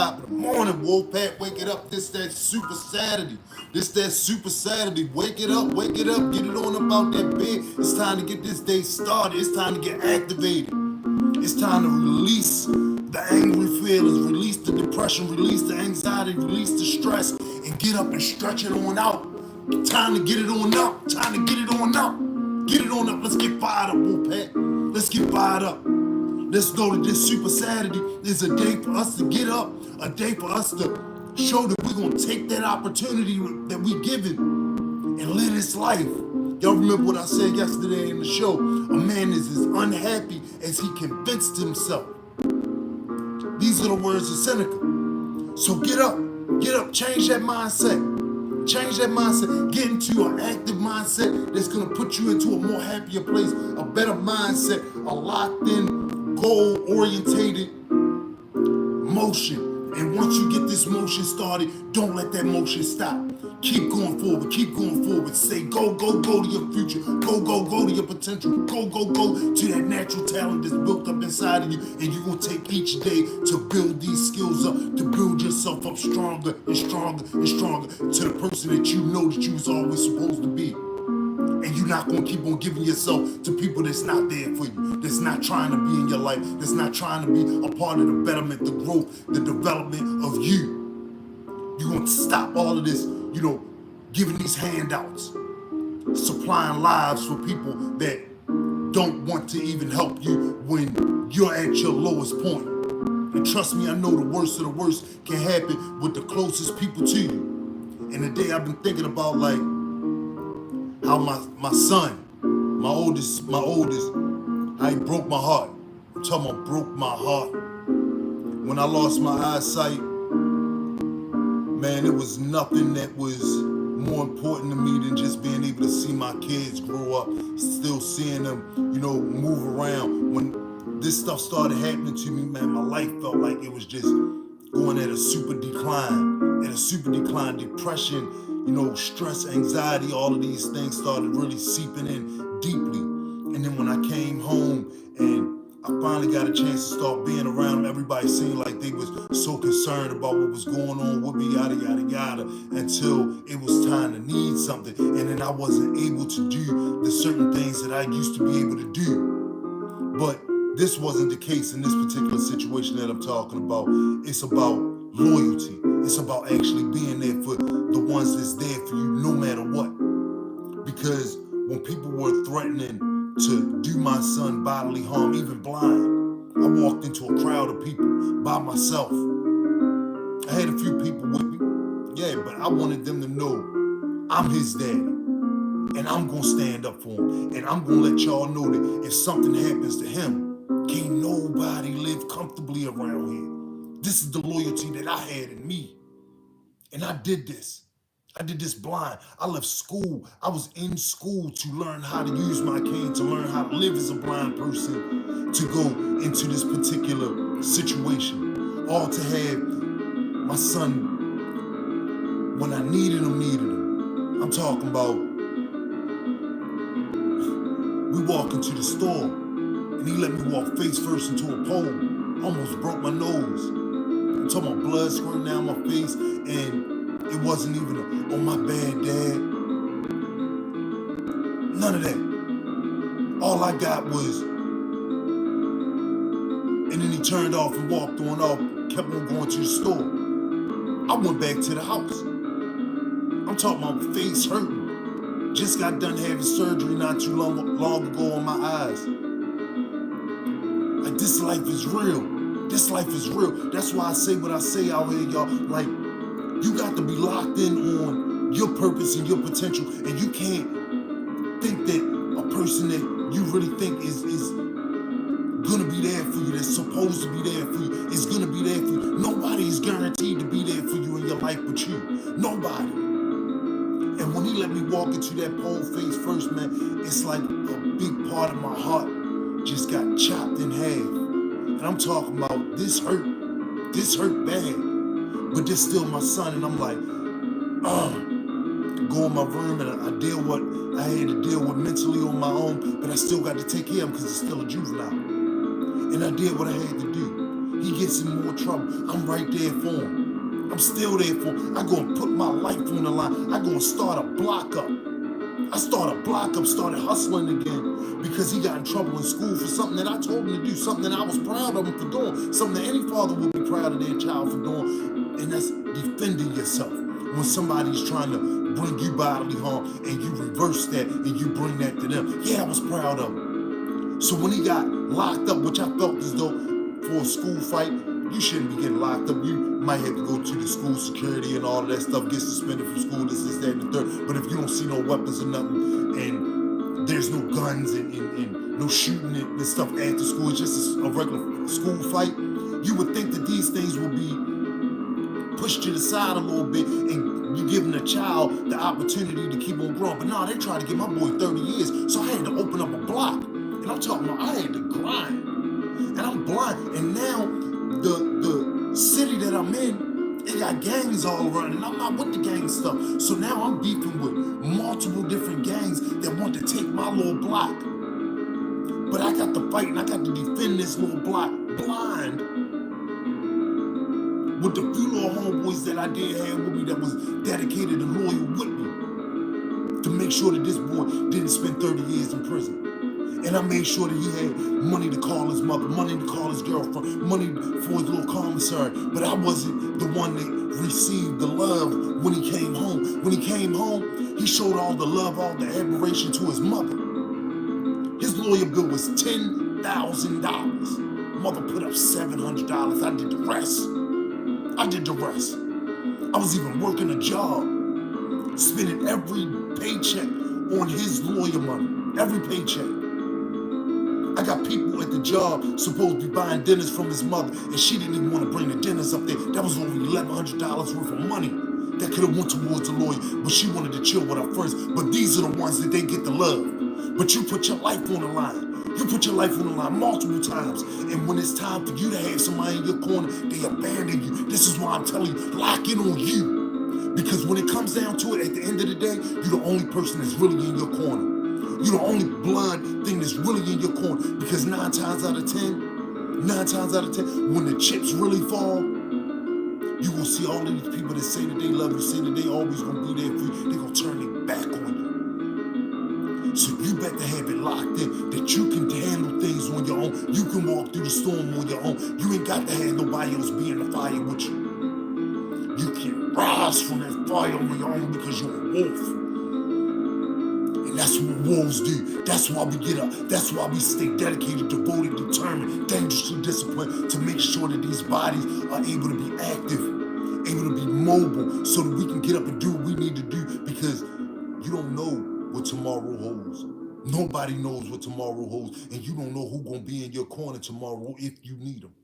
top of the morning, Wolfpack. Wake it up. This that Super Saturday. This that Super Saturday. Wake it up, get it on up out that bed. It's time to get this day started. It's time to get activated. It's time to release the angry feelings, release the depression, release the anxiety, release the stress, and get up and stretch it on out. Time to get it on up. Time to get it on up. Get it on up. Let's get fired up, Wolfpack. Let's get fired up. Let's know that this Super Saturday is a day for us to get up, a day for us to show that we're going to take that opportunity that we given and live this life. Y'all remember what I said yesterday in the show? A man is as unhappy as he convinced himself. These are the words of Seneca. So get up, change that mindset. Change that mindset. Get into an active mindset that's going to put you into a more happier place, a better mindset, a locked-in, goal-orientated motion. And once you get this motion started, don't let that motion stop. Keep going forward. Say go to your future. Go to your potential. Go to that natural talent that's built up inside of you. And you're going to take each day to build these skills up, to build yourself up stronger and stronger and stronger to the person that you know that you was always supposed to be. And you're not going to keep on giving yourself to people that's not there for you, that's not trying to be in your life, that's not trying to be a part of the betterment, the growth, the development of you. You're going to stop all of this, giving these handouts, supplying lives for people that don't want to even help you when you're at your lowest point. And trust me, I know the worst of the worst can happen with the closest people to you. And today I've been thinking about how my son, my oldest, how he broke my heart. I'm talking about broke my heart. When I lost my eyesight, man, it was nothing that was more important to me than just being able to see my kids grow up, still seeing them, move around. When this stuff started happening to me, man, my life felt like it was just going at a super decline. Depression, stress, anxiety, all of these things started really seeping in deeply. And then when I came home and I finally got a chance to start being around them, everybody seemed like they was so concerned about what was going on with me, yada, yada, yada, until it was time to need something. And then I wasn't able to do the certain things that I used to be able to do. But this wasn't the case in this particular situation that I'm talking about. It's about loyalty. It's about actually being there for the ones that's there for you no matter what. Because when people were threatening to do my son bodily harm, even blind, I walked into a crowd of people by myself. I had a few people with me, but I wanted them to know I'm his daddy. And I'm going to stand up for him. And I'm going to let y'all know that if something happens to him, can't nobody live comfortably around here. This is the loyalty that I had in me. And I did this. I did this blind. I left school. I was in school to learn how to use my cane, to learn how to live as a blind person, to go into this particular situation. All to have my son, when I needed him. I'm talking about, we walked into the store and he let me walk face first into a pole. Almost broke my nose. I'm talking about blood squirting down my face, and it wasn't even oh my bad, Dad. None of that. All I got was, and then he turned off and walked on off, kept on going to the store. I went back to the house. I'm talking about face hurting. Just got done having surgery not too long ago on my eyes. Like, this life is real. This life is real. That's why I say what I say out here, y'all. Like, you got to be locked in on your purpose and your potential. And you can't think that a person that you really think is gonna be there for you, that's supposed to be there for you, is gonna be there for you. Nobody is guaranteed to be there for you in your life but you. Nobody. And when he let me walk into that pole face first, man, it's like a big part of my heart just got chopped in half. And I'm talking about, this hurt bad. But this still my son, and I'm like, go in my room, and I deal what I had to deal with mentally on my own, but I still got to take care of him because he's still a juvenile. And I did what I had to do. he gets in more trouble, I'm right there for him. I'm still there for him. I go and put my life on the line. I go and start a block up. I started hustling again because he got in trouble in school for something that I told him to do, something that I was proud of him for doing, something that any father would be proud of their child for doing, and that's defending yourself. When somebody's trying to bring you bodily harm and you reverse that and you bring that to them. Yeah, I was proud of him. So when he got locked up, which I felt as though for a school fight, you shouldn't be getting locked up. You might have to go to the school security and all of that stuff, get suspended from school, this, that, and the third. But if you don't see no weapons or nothing, and there's no guns and no shooting and stuff after school, it's just a regular school fight, you would think that these things would be pushed to the side a little bit and you giving a child the opportunity to keep on growing. But no, they tried to give my boy 30 years, so I had to open up a block. And I'm talking about I had to grind. And I'm blind. And now the city that I'm in, it got gangs all around, and I'm not with the gang stuff. So now I'm beefing with multiple different gangs that want to take my little block. But I got to fight and I got to defend this little block blind with the few little homeboys that I did have with me that was dedicated and loyal with me to make sure that this boy didn't spend 30 years in prison. And I made sure that he had money to call his mother, money to call his girlfriend, money for his little commissary. But I wasn't the one that received the love when he came home. When he came home, he showed all the love, all the admiration to his mother. His lawyer bill was $10,000. Mother put up $700. I did the rest. I was even working a job, spending every paycheck on his lawyer money, every paycheck. I got people at the job supposed to be buying dinners from his mother, and she didn't even want to bring the dinners up there. That was only $1,100 worth of money that could have went towards the lawyer, but she wanted to chill with her first. But these are the ones that they get the love. But you put your life on the line. You put your life on the line multiple times, and when it's time for you to have somebody in your corner, they abandon you. This is why I'm telling you, lock in on you. Because when it comes down to it, at the end of the day, you're the only person that's really in your corner. You're the only blood thing that's really in your corner. Because 9 times out of 10, when the chips really fall, you're going to see all of these people that say that they love you, say that they always going to be there for you. They're going to turn their back on you. So you better have it locked in that you can handle things on your own. You can walk through the storm on your own. You ain't got to have nobody else be in the fire with you. You can rise from that fire on your own because you're a wolf. And that's what wolves do. That's why we get up. That's why we stay dedicated, devoted, determined, dangerously disciplined to make sure that these bodies are able to be active, able to be mobile, so that we can get up and do what we need to do, because you don't know what tomorrow holds. Nobody knows what tomorrow holds, and you don't know who's gonna be in your corner tomorrow if you need them.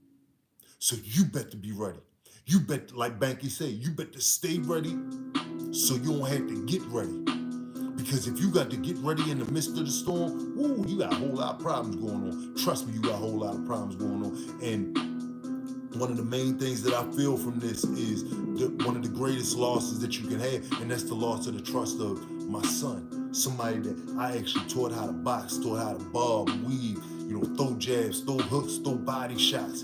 So you better be ready. You better, like Banky said, you better stay ready so you don't have to get ready. Because if you got to get ready in the midst of the storm, woo, you got a whole lot of problems going on. Trust me, you got a whole lot of problems going on. And one of the main things that I feel from this is one of the greatest losses that you can have, and that's the loss of the trust of my son. Somebody that I actually taught how to box, taught how to bob, weave, throw jabs, throw hooks, throw body shots,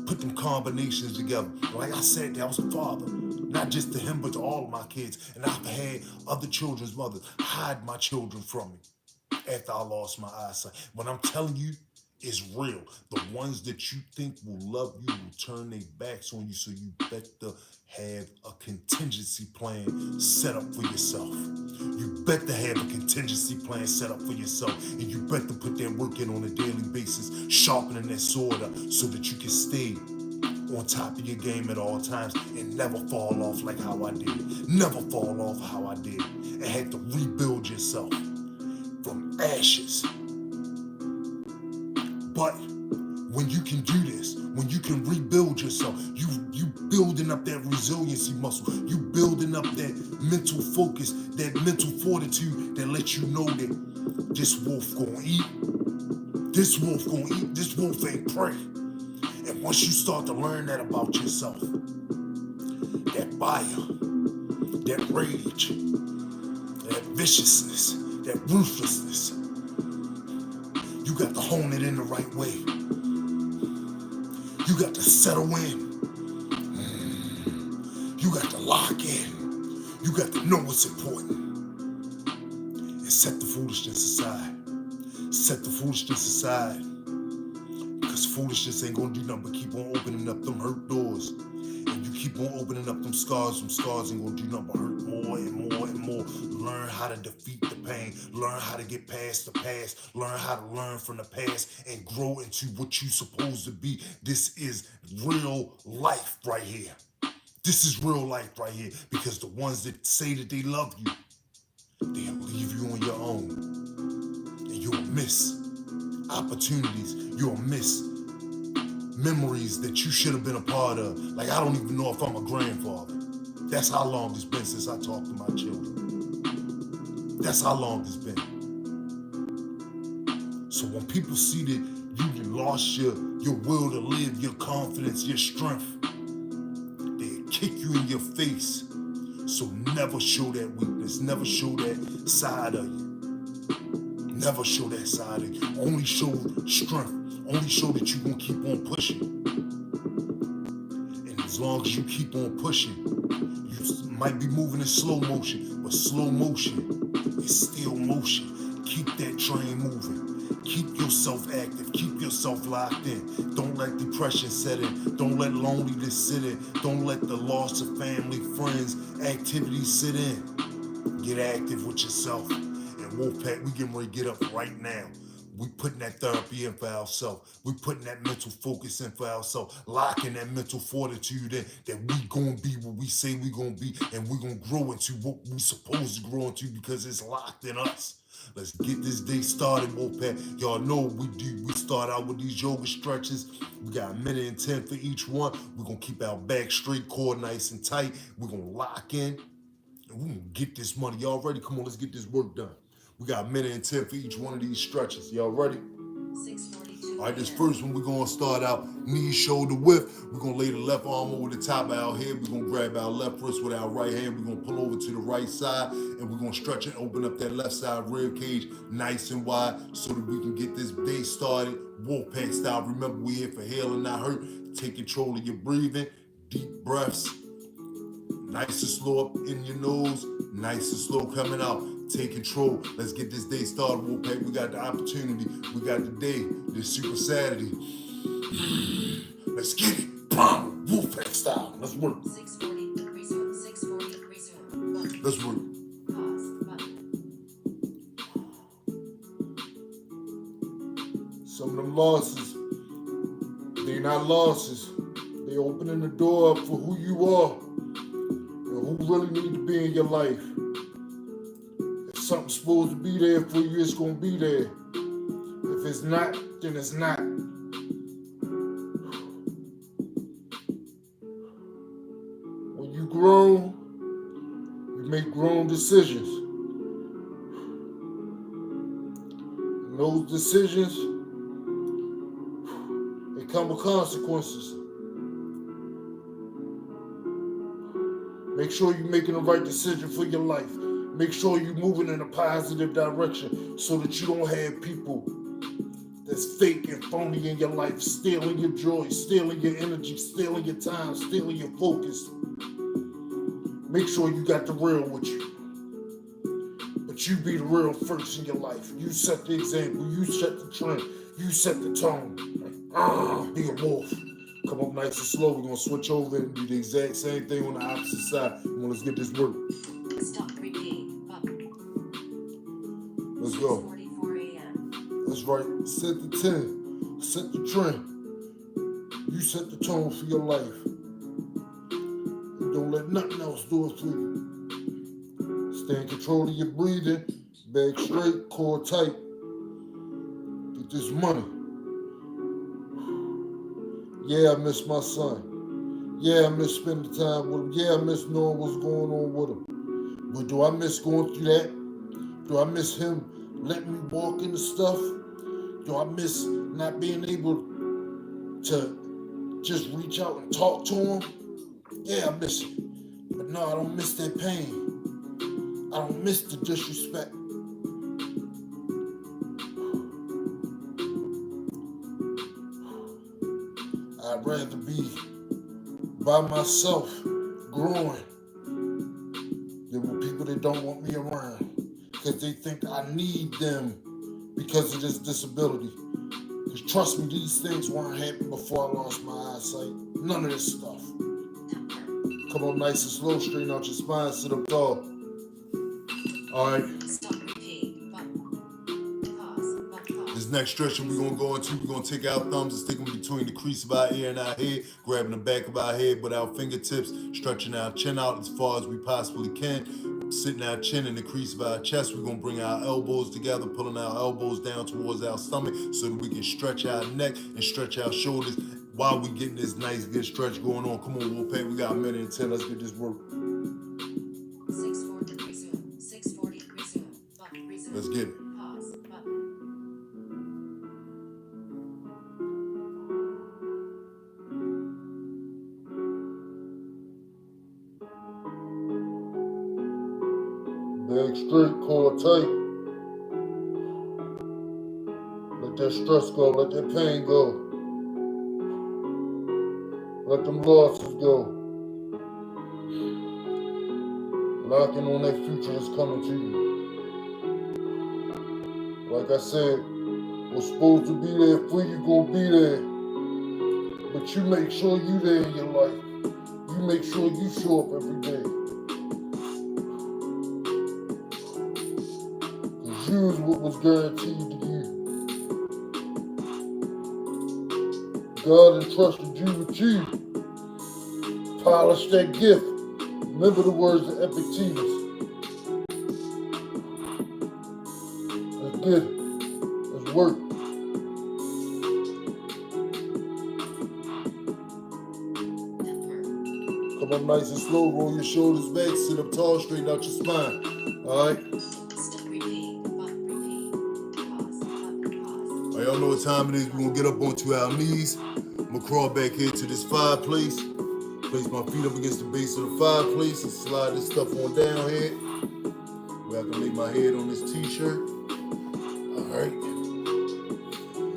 put them combinations together. Like I said, that was a father. Not just to him, but to all of my kids. And I've had other children's mothers hide my children from me after I lost my eyesight. When I'm telling you, it's real. The ones that you think will love you will turn their backs on you, so you better have a contingency plan set up for yourself. You better have a contingency plan set up for yourself, and you better put that work in on a daily basis, sharpening that sword up so that you can stay on top of your game at all times and never fall off like how I did. Never fall off how I did. And have to rebuild yourself from ashes. But when you can do this, when you can rebuild yourself, you building up that resiliency muscle, you building up that mental focus, that mental fortitude that lets you know that this wolf gonna eat, this wolf ain't prey. And once you start to learn that about yourself, that fire, that rage, that viciousness, that ruthlessness, you got to hone it in the right way. You got to settle in. You got to lock in. You got to know what's important. And set the foolishness aside. Set the foolishness aside. Because foolishness ain't gonna do nothing but keep on opening up them hurt doors. And you keep on opening up them scars ain't gonna do nothing but hurt more and more and more. Learn how to defeat the pain. Learn how to get past the past. Learn how to learn from the past and grow into what you supposed to be. This is real life right here. This is real life right here. Because the ones that say that they love you, they'll leave you on your own. And you'll miss opportunities. You'll miss memories that you should have been a part of. Like, I don't even know if I'm a grandfather. That's how long it's been since I talked to my children. That's how long it's been. So when people see that you lost your will to live, your confidence, your strength, they kick you in your face. So never show that weakness. Never show that side of you. Never show that side of you. Only show strength. Only show that you're going to keep on pushing. And as long as you keep on pushing, you might be moving in slow motion, but slow motion is still motion. Keep that train moving. Keep yourself active. Keep yourself locked in. Don't let depression set in. Don't let loneliness sit in. Don't let the loss of family, friends, activities sit in. Get active with yourself. And Wolfpack, we getting ready to get up right now. We putting that therapy in for ourselves. We putting that mental focus in for ourselves. Locking that mental fortitude in that we gonna be what we say we gonna be, and we gonna grow into what we supposed to grow into because it's locked in us. Let's get this day started, Wolfpack. Y'all know what we do. We start out with these yoga stretches. We got 1:10 for each one. We're gonna keep our back straight, core nice and tight. We're gonna lock in, and we're gonna get this money. Y'all ready? Come on, let's get this work done. We got 1:10 for each one of these stretches. Y'all ready? 6:42. All right, this first one, we're going to start out knee, shoulder, width. We're going to lay the left arm over the top of our head. We're going to grab our left wrist with our right hand. We're going to pull over to the right side, and we're going to stretch and open up that left side rib cage nice and wide so that we can get this day started. Wolfpack style. Remember, we're here for heal and not hurt. Take control of your breathing. Deep breaths. Nice and slow up in your nose. Nice and slow coming out. Take control. Let's get this day started, Wolfpack. We got the opportunity. We got the day. This Super Saturday. Let's get it. Boom. Wolfpack style. Let's work. 640 degrees. 640 degrees. Let's work. Pause. Some of them losses, they're not losses. They're opening the door up for who you are and who really need to be in your life. Something's supposed to be there for you, it's gonna be there. If it's not, then it's not. When you grow, you make grown decisions. And those decisions, they come with consequences. Make sure you're making the right decision for your life. Make sure you're moving in a positive direction so that you don't have people that's fake and phony in your life, stealing your joy, stealing your energy, stealing your time, stealing your focus. Make sure you got the real with you. But you be the real first in your life. You set the example. You set the trend. You set the tone. Be a wolf. Come up nice and slow. We're going to switch over and do the exact same thing on the opposite side. Come on, let's get this work. Stop. Repeat. Let's go. 6:44 a.m. That's right. Set the 10. Set the trend. You set the tone for your life. And don't let nothing else do it for you. Stay in control of your breathing. Back straight, core tight. Get this money. Yeah, I miss my son. Yeah, I miss spending time with him. Yeah, I miss knowing what's going on with him. But do I miss going through that? Do I miss him letting me walk into stuff? Do I miss not being able to just reach out and talk to him? Yeah, I miss it. But no, I don't miss that pain. I don't miss the disrespect. I'd rather by myself, growing. There were people that don't want me around because they think I need them because of this disability. Because trust me, these things weren't happening before I lost my eyesight. None of this stuff. Come on, nice and slow, straighten out your spine, sit up tall. All right. Stop, repeat, pause. This next stretching we're gonna go into, we're gonna take our thumbs and stick them between the crease of our ear and our head, grabbing the back of our head with our fingertips, stretching our chin out as far as we possibly can, sitting our chin in the crease of our chest. We're gonna bring our elbows together, pulling our elbows down towards our stomach so that we can stretch our neck and stretch our shoulders while we getting this nice good stretch going on. Come on, Wolfpack, we got a minute and 10. Let's get this work. 640, resume. 640, resume. Resume. Let's get it. Pause. Back straight, core tight. Let that stress go, let that pain go. Let them losses go. Locking on that future is coming to you. Like I said, what's supposed to be there for you gonna be there. But you make sure you there in your life. You make sure you show up every day. Cause you is what was guaranteed to you. God entrusted you with you. Polish that gift. Remember the words of Epictetus. Let's get it. Let's work. Come up nice and slow. Roll your shoulders back. Sit up tall. Straighten out your spine. All right. All right, y'all know what time it is. We're gonna get up onto our knees. I'm gonna crawl back here to this fireplace. Place my feet up against the base of the fireplace and slide this stuff on down here. Where I can lay my head on this t-shirt.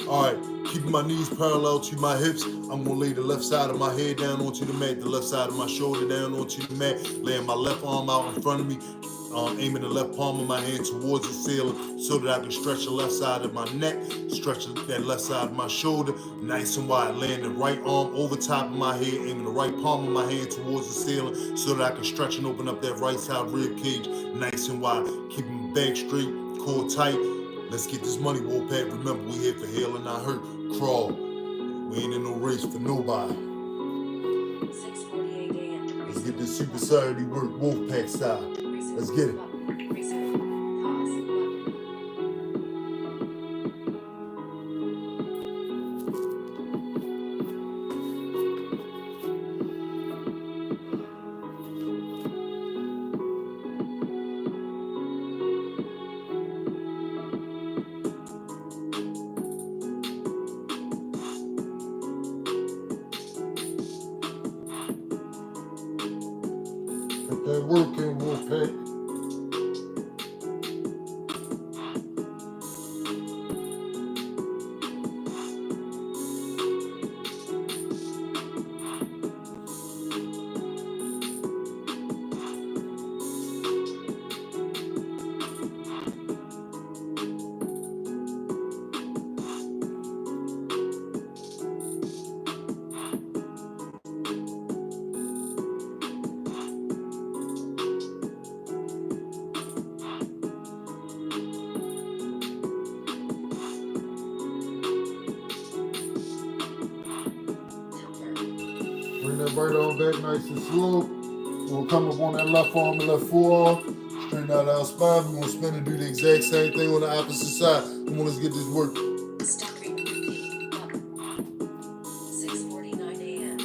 All right, keeping my knees parallel to my hips. I'm gonna lay the left side of my head down onto the mat, the left side of my shoulder down onto the mat, laying my left arm out in front of me, aiming the left palm of my hand towards the ceiling so that I can stretch the left side of my neck, stretch that left side of my shoulder, nice and wide, laying the right arm over top of my head, aiming the right palm of my hand towards the ceiling so that I can stretch and open up that right side rib cage, nice and wide, keeping my back straight, core tight. Let's get this money, Wolfpack. Remember, we here for healing, not hurt. Crawl. We ain't in no race for nobody. 6:48 a.m. Let's get this Super Saturday work, Wolfpack style. Let's get it. Get that work in, Wolfpack. Bring that right arm back nice and slow. We'll come up on that left arm and left forearm. Straighten out our spine. We're going to spin and do the exact same thing on the opposite side. Come on, let's get this work. Stop. 6:49 a.m.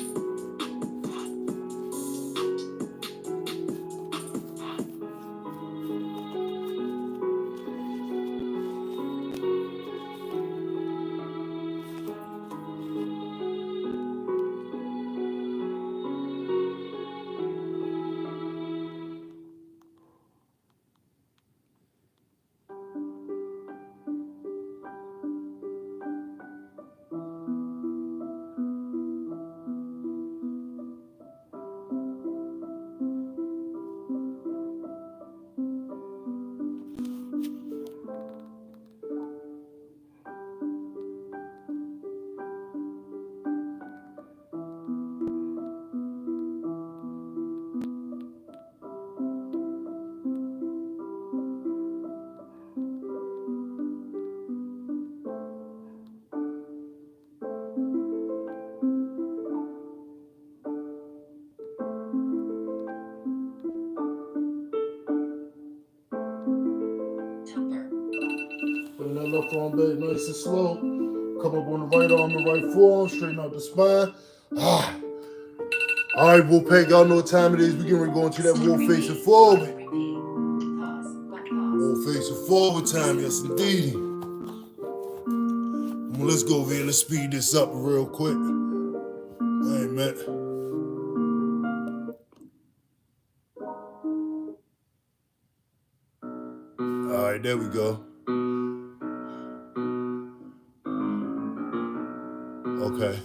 left arm back nice and slow. Come up on the right arm and right forearm, straighten out the spine. Ah. All right, Wolfpack, y'all know what time it is. We getting going to that wolf facing forward. Wolf facing forward time, yes indeed. Well, let's go over here. Let's speed this up real quick. Hey, man. All right, there we go. Okay.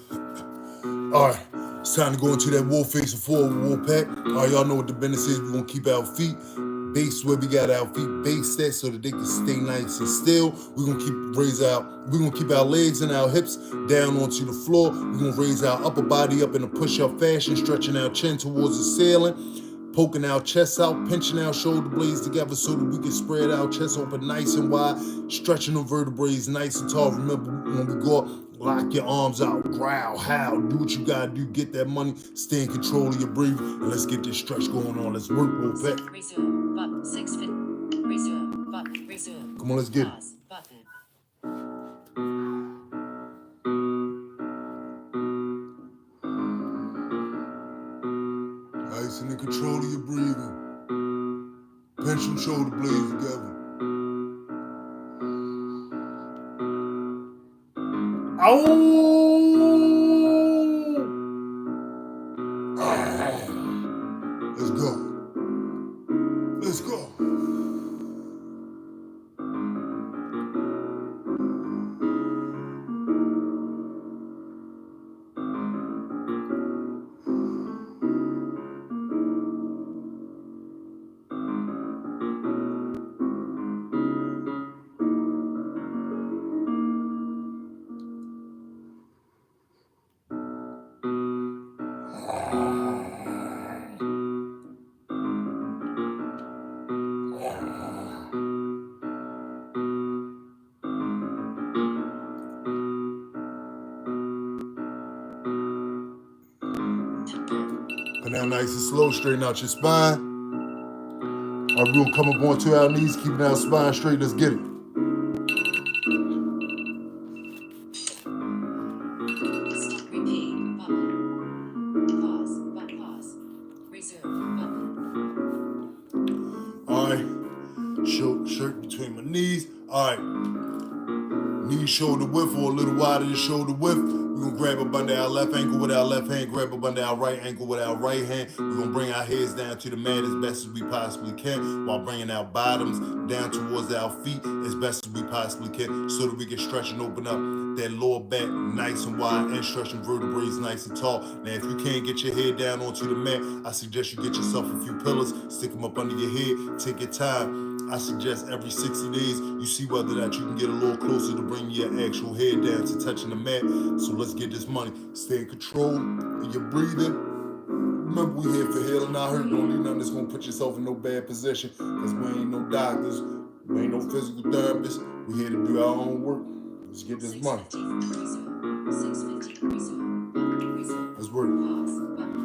All right. It's time to go into that wolf facing forward, Wolfpack. All right, y'all know what the business is. We're going to keep our feet base where we got our feet base set so that they can stay nice and still. We're gonna keep our legs and our hips down onto the floor. We're gonna raise our upper body up in a push-up fashion, stretching our chin towards the ceiling, poking our chest out, pinching our shoulder blades together so that we can spread our chest open nice and wide, stretching the vertebrae nice and tall. Remember, when we go up, lock your arms out, growl, howl, do what you gotta do, get that money, stay in control of your breathing, and let's get this stretch going on. Let's work, Wolfpack. Resume, button, 6 feet. Resume, button, resume. Come on, let's get it. Pause, button. Nice and in control of your breathing. Pinch them shoulder blades together. Ow! Let's go. Let's go. Come down nice and slow, straighten out your spine. All right, we're gonna come up onto our knees, keeping our spine straight. Let's get it. Repeat, button. Pause. Resume, button. All right, shirt between my knees. All right, knee shoulder width or a little wider than shoulder width. We're gonna grab up under our left ankle with our left hand, grab up under our right ankle with our right hand. We're gonna bring our heads down to the mat as best as we possibly can while bringing our bottoms down towards our feet as best as we possibly can so that we can stretch and open up that lower back nice and wide and stretching vertebrae nice and tall. Now, if you can't get your head down onto the mat, I suggest you get yourself a few pillows, stick them up under your head, take your time. I suggest every 60 days, you see whether that you can get a little closer to bring your actual head down to touching the mat. So let's get this money. Stay in control of your breathing. Remember, we here for healing, not hurt. Don't do nothing that's gonna put yourself in no bad position, because we ain't no doctors, we ain't no physical therapists. We here to do our own work. Let's get this money. 650, resume. Let's work. Pause, button.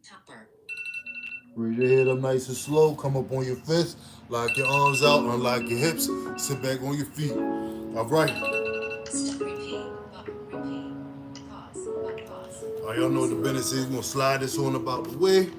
Tupper. Raise your head up nice and slow. Come up on your fists. Lock your arms out. Unlock your hips. Sit back on your feet. All right. Repeat, button, repeat. Pause. All right, y'all know what the business is. We're going to slide this on about the way.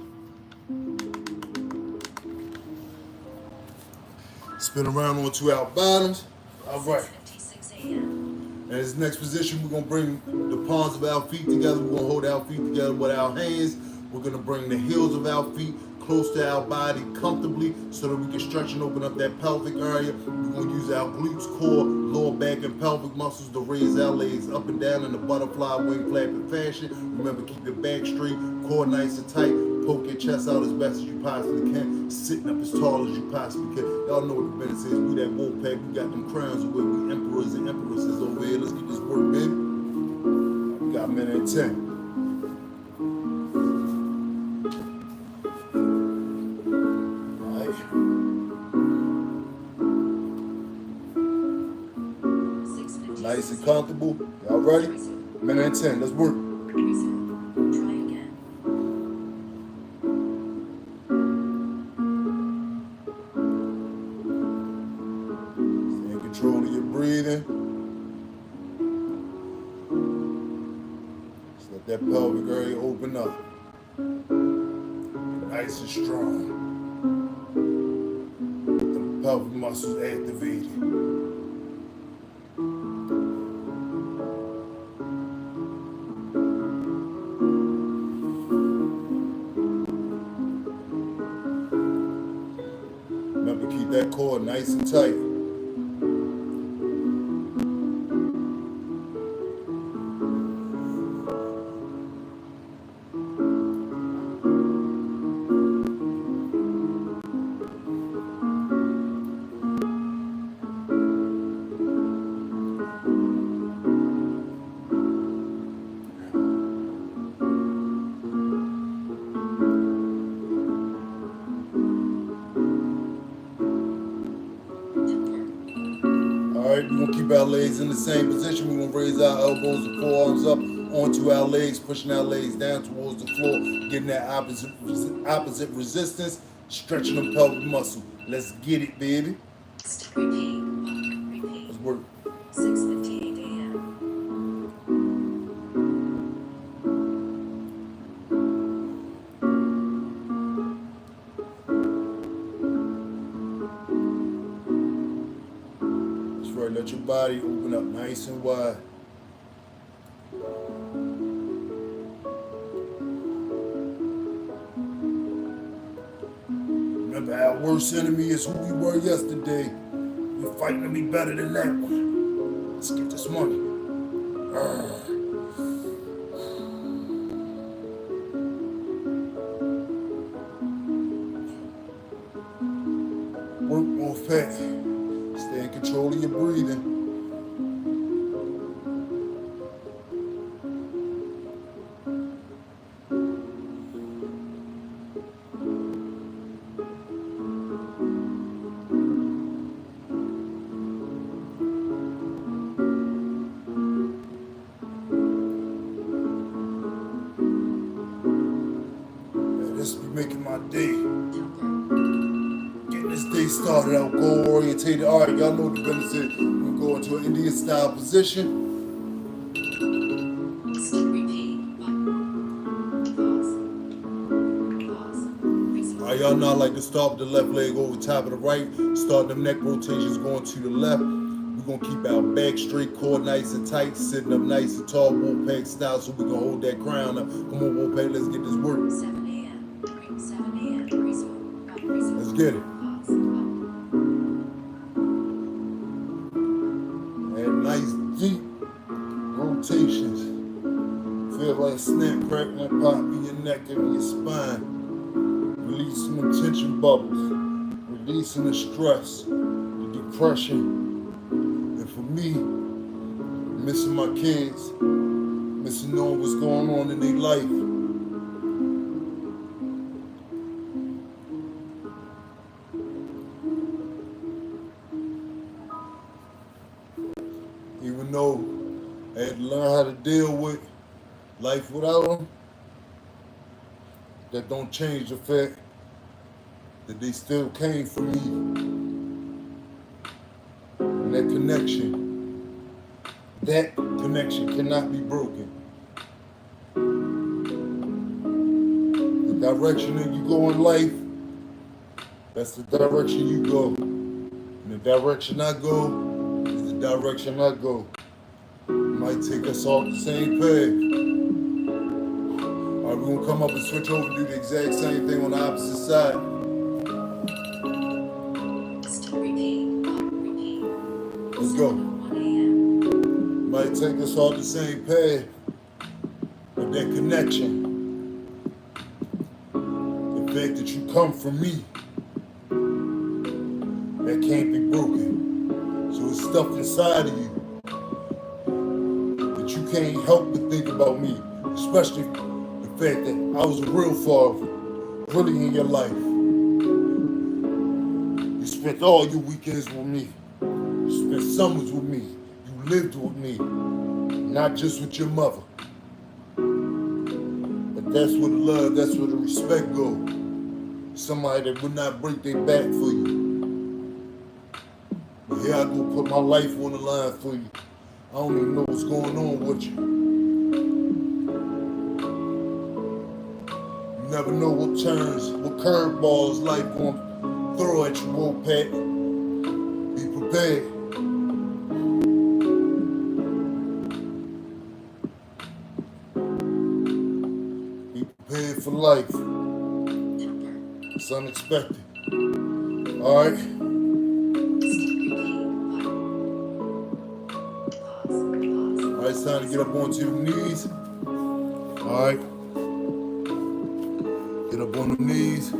Spin around onto our bottoms. All right. 6:56 a.m. And this next position, we're gonna bring the palms of our feet together. We're gonna hold our feet together with our hands. We're gonna bring the heels of our feet close to our body comfortably so that we can stretch and open up that pelvic area. We're gonna use our glutes, core, lower back, and pelvic muscles to raise our legs up and down in the butterfly wing flapping fashion. Remember, keep your back straight, core nice and tight. Poke your chest out as best as you possibly can. Sitting up as tall as you possibly can. Y'all know what the business is. We that wolf pack. We got them crowns away. We emperors and empresses over here. Let's get this work, baby. We got a minute and 10. Alright. 6:56. Nice and comfortable. Y'all ready? Minute and 10. Let's work. Resume. Try again. Stay in control of your breathing. Just let that pelvic area open up. Nice and strong. The pelvic muscles activated. Remember, keep that core nice and tight. Alright, we're gonna keep our legs in the same position. We're gonna raise our elbows and forearms up onto our legs, pushing our legs down towards the floor, getting that opposite resistance, stretching them pelvic muscle. Let's get it, baby. Repeat. Repeat. Let's work. 6:58 a.m. That's right, let your body open up nice and wide. Remember, our worst enemy is who we were yesterday. We're fighting to be better than that one. Let's get this money. Work more fat. Stay in control of your breathing. This be making my day. Getting this day started out goal orientated. All right, y'all know what the business is. We're gonna go into an Indian style position. Repeat. Pause. Pause. Resume. All right, y'all know I like to start with the left leg over top of the right. Start them neck rotations going to the left. We're gonna keep our back straight, core nice and tight, sitting up nice and tall, Wolfpack style, so we can hold that crown up. Come on, Wolfpack, let's get this work. 7 a.m. 7 a.m. Resume. Resume. Let's get it. Pause. And nice deep rotations. Feel like snap, crack, and pop in your neck and in your spine. Releasing the tension bubbles. Releasing the stress, the depression. And for me, missing my kids, missing knowing what's going on in their life. Even though I had to learn how to deal with life without them, that don't change the fact that they still came for me. And that connection cannot be broken. The direction that you go in life, that's the direction you go. And direction I go is the direction I go. It might take us off the same path. Alright, we're gonna come up and switch over and do the exact same thing on the opposite side. Repeat. Repeat. Let's go. 1 a.m. Might take us off the same path, but that connection, the fact that you come from me, that can't be broken. So it's stuff inside of you that you can't help but think about me, especially the fact that I was a real father, really in your life. You spent all your weekends with me. You spent summers with me. You lived with me, not just with your mother. But that's where the love, that's where the respect goes. Somebody that would not break their back for you. But here I go put my life on the line for you. I don't even know what's going on with you. You never know what turns, what curveballs life gonna throw at you, Wolfpack. Be prepared. Be prepared for life. It's unexpected. All right. All right, it's time to get up onto your knees. All right. Get up on the knees.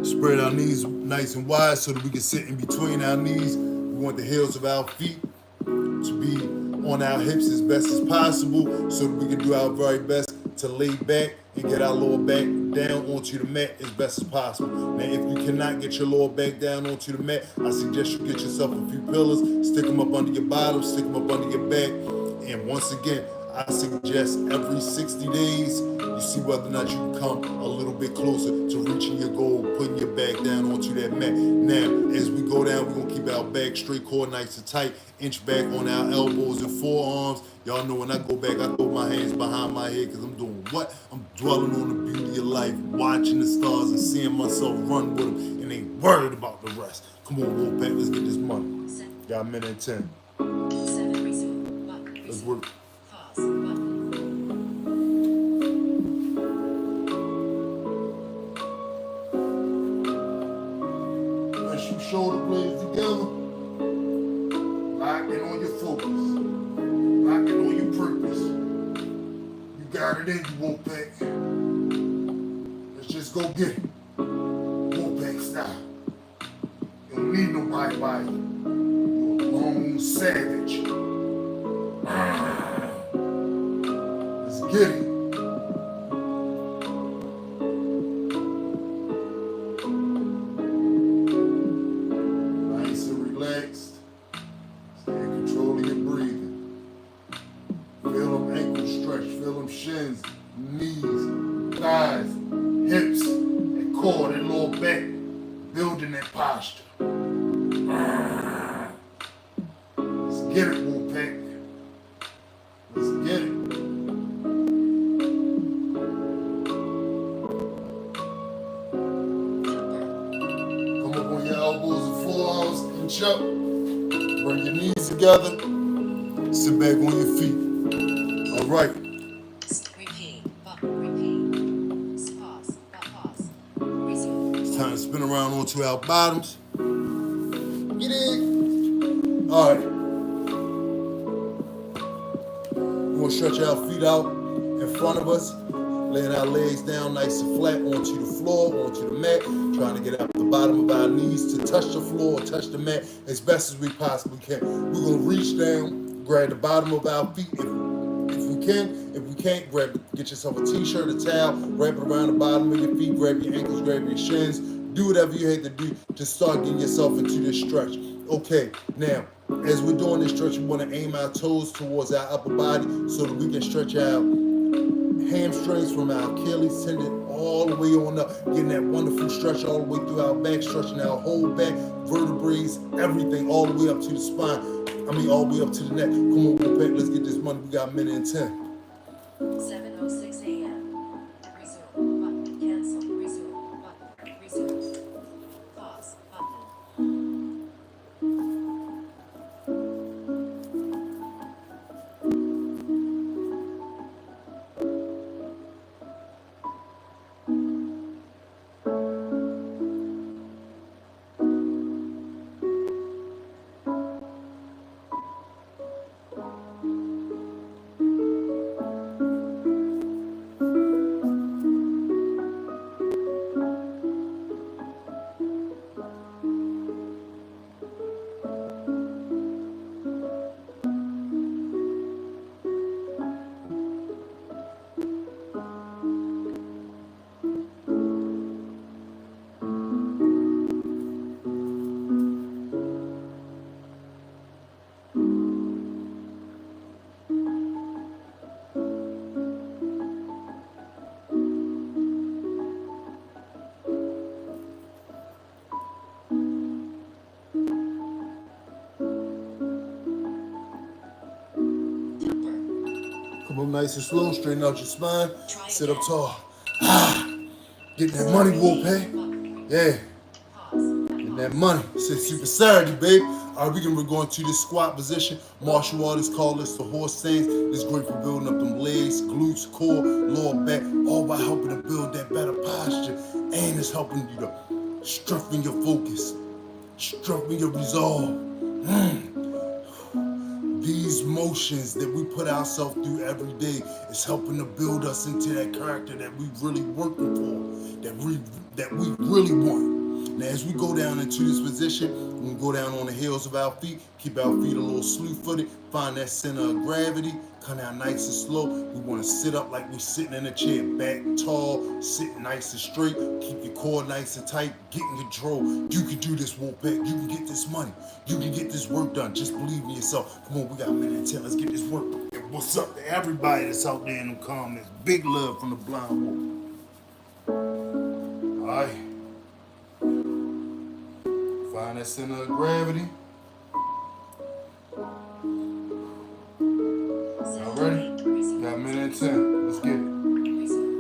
Spread our knees nice and wide so that we can sit in between our knees. We want the heels of our feet to be on our hips as best as possible so that we can do our very best to lay back and get our lower back down onto the mat as best as possible. Now, if you cannot get your lower back down onto the mat, I suggest you get yourself a few pillows, stick them up under your bottom, stick them up under your back. And once again, I suggest every 60 days, you see whether or not you can come a little bit closer to reaching your goal, putting your back down onto that mat. Now, as we go down, we're going to keep our back straight, core nice and tight, inch back on our elbows and forearms. Y'all know when I go back, I throw my hands behind my head because I'm doing what? I'm dwelling on the beauty of life, watching the stars and seeing myself run with them and ain't worried about the rest. Come on, Wolfpack, let's get this money. Got a minute and 10. 7. Resume. Button. Let's Resume. work. Pause. Button. Press your shoulder blades together. Lock in on your focus. Lock in on your purpose. You got it in you, Wolfpack. Let's just go get it. Wolfpack style. You don't need nobody by you. You're a lone savage. Let's get it. Nice and relaxed. Stay in control of your breathing. Feel them ankles stretch, feel them shins, knees, thighs, hips, that core, that lower back, building that posture. Let's get it, Wolfpack. Let's get it. Come up on your elbows and forearms, inch up. Bring your knees together. Sit back on your feet. All right. Repeat. Button. Repeat. Pause. Pause. Resume. It's time to spin around onto our bottoms. Get in. All right. We're going to stretch our feet out in front of us, laying our legs down nice and flat onto the floor, onto the mat, trying to get out the bottom of our knees to touch the floor or touch the mat as best as we possibly can. We're going to reach down, grab the bottom of our feet if we can. If we can't, get yourself a t-shirt, a towel, wrap it around the bottom of your feet, grab your ankles, grab your shins. Do whatever you have to do to start getting yourself into this stretch. Okay, now, as we're doing this stretch, we want to aim our toes towards our upper body so that we can stretch our hamstrings from our Achilles tendon all the way on up, getting that wonderful stretch all the way through our back, stretching our whole back, vertebrae, everything, all the way up to the spine. All the way up to the neck. Come on, Wolfpack, let's get this money. We got a minute and 10. 7:06 a.m. Resume. Button. Cancel. Resume. Button. Resume. Move nice and slow, straighten out your spine, Try sit up again. tall. Getting that money, Wolfpack. Yeah, Pause. getting that money. It's Super Saturday, babe. All right, we're going to this squat position. Martial artists call this the horse stance. It's great for building up them legs, glutes, core, lower back, all by helping to build that better posture. And it's helping you to strengthen your focus, strengthen your resolve. These motions that we put ourselves through every day is helping to build us into that character that we really working for, that we really want. Now, as we go down into this position, we go down on the heels of our feet, keep our feet a little slew-footed, find that center of gravity, come down nice and slow. We want to sit up like we're sitting in a chair, back tall, sit nice and straight, keep your core nice and tight, get in control. You can do this, Wolfpack. You can get this money. You can get this work done. Just believe in yourself. Come on, we got a minute and 10. Let's get this work. And what's up to everybody that's out there in the comments? Big love from the Blind Wolf. All right. Find that center of gravity. Y'all ready? Got a minute and 10. Let's get it. Resume.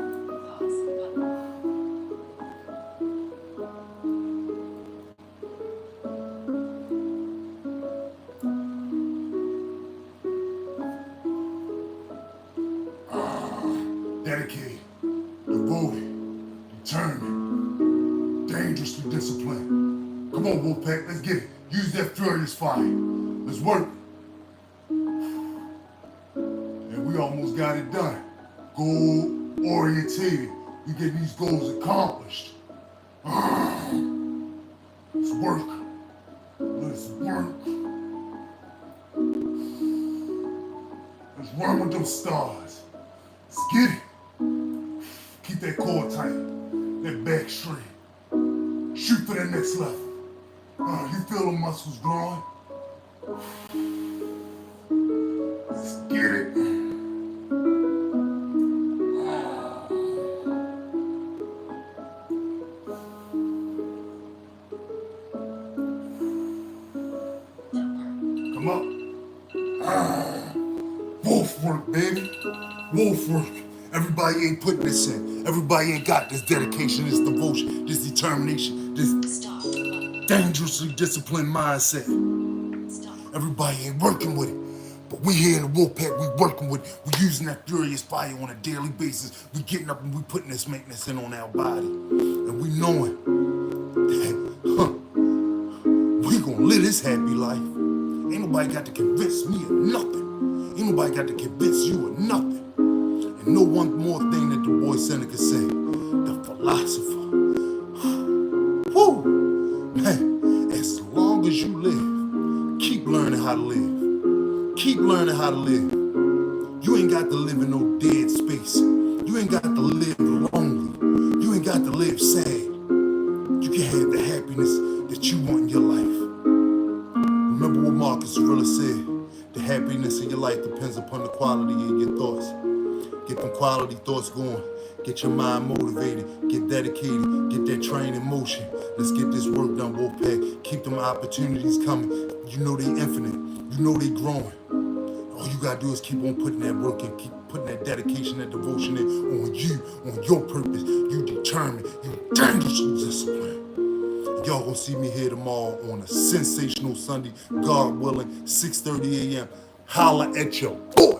Pause. Button. Dedicated, devoted, determined, dangerously disciplined. Come on, Wolfpack, let's get it. Use that furious fire. Let's work. And we almost got it done. Goal orientated. We get these goals accomplished. Let's work. Let's work. Let's run with those stars. Let's get it. Keep that core tight. That back straight. Shoot for that next level. You feel the muscles growing? Let's get it. Come up. Wolf work, baby. Wolf work. Everybody ain't putting this in. Everybody ain't got this dedication, this devotion, this determination, this Stop. dangerously disciplined mindset. Stop. Everybody ain't working with it. But we here in the Wolfpack, we working with it. We using that furious fire on a daily basis. We getting up and we putting this maintenance in on our body. And we knowing that, we gonna live this happy life. Ain't nobody got to convince me of nothing. Ain't nobody got to convince you of nothing. And no one more thing that the boy Seneca said, the philosopher. Woo! Man, as long as you live, keep learning how to live. Keep learning how to live. You ain't got to live in no dead space. You ain't got to live lonely. You ain't got to live sad. You can have the happiness that you want in your life. Remember what Marcus Aurelius said, the happiness of your life depends upon the quality of your thoughts. Get them quality thoughts going. Get your mind motivated. Get dedicated. Get that train in motion. Let's get this work done, Wolfpack. Keep them opportunities coming. You know they infinite. You know they growing. All you gotta do is keep on putting that work in. Keep putting that dedication, that devotion in on you, on your purpose. You determined. You dangerously disciplined. And y'all gonna see me here tomorrow on a sensational Sunday, God willing, 6:30 a.m. Holla at your boy.